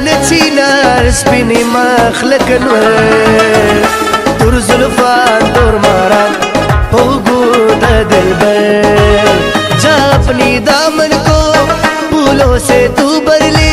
لچینار سپینی مخ لکنور تور زلفان تور ماران پوگو دا دلبر جا اپنی دامن کو پھولوں سے تو بھر لے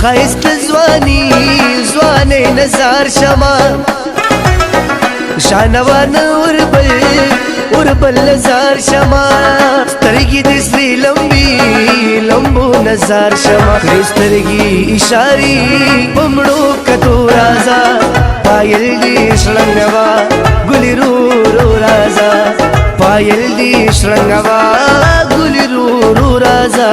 خایست زوانی نزار شما شانوان وربل نزار شما سترگی دسری لمبو نزار شما سترگی اشاری بمڑو کتو رازا پایل دی شرنگوا گلی رو رازا پایل دی شرنگوا گلی رو رازا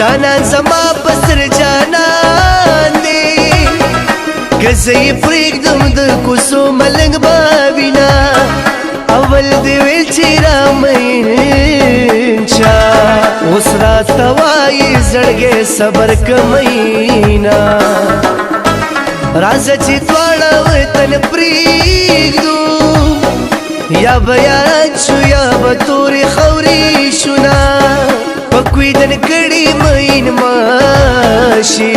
جانان زما پسر جانان دی گزی پریږدم د کوڅو ملنګ باوینا اول دی ویل چې رامین چا اوس راته وایي زړګی صبر کمینا راځه چې دواړه وطن پریږدو یا به یاد شو یا به تورې خاورې شونا پکویدن کڑی مین ماشی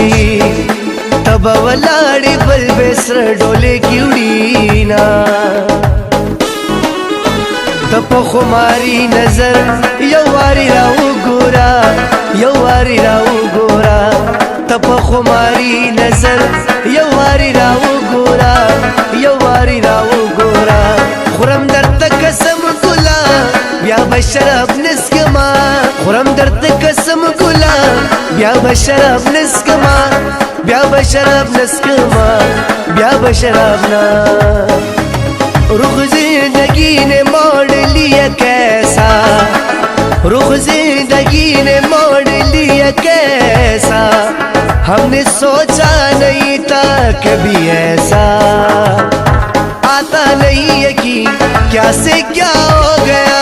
تب ولاڑی بل بیسر ڈولے کیوڑینا تپ خماری نظر یواری راو گورا تپ خماری نظر یواری راو گورا خورم در تکسم گلا بیا بشرب نسکما خورم درد قسم گلا بیا بشراب نسکما بیا بشراب نا رخ زندگی نے موڑ لیا کیسا رخ زندگی نے موڑ لیا کیسا ہم نے سوچا نہیں تھا کبھی ایسا آتا نہیں یقین کیا سے کیا ہو گیا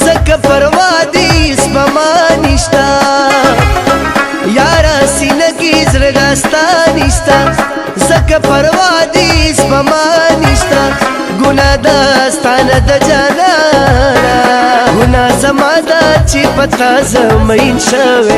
zaka parwadi ispamanishta yara sinaki zragastanishta zaka parwadi ispamanishta guna dastana da janana guna zamada chi pata zamain shave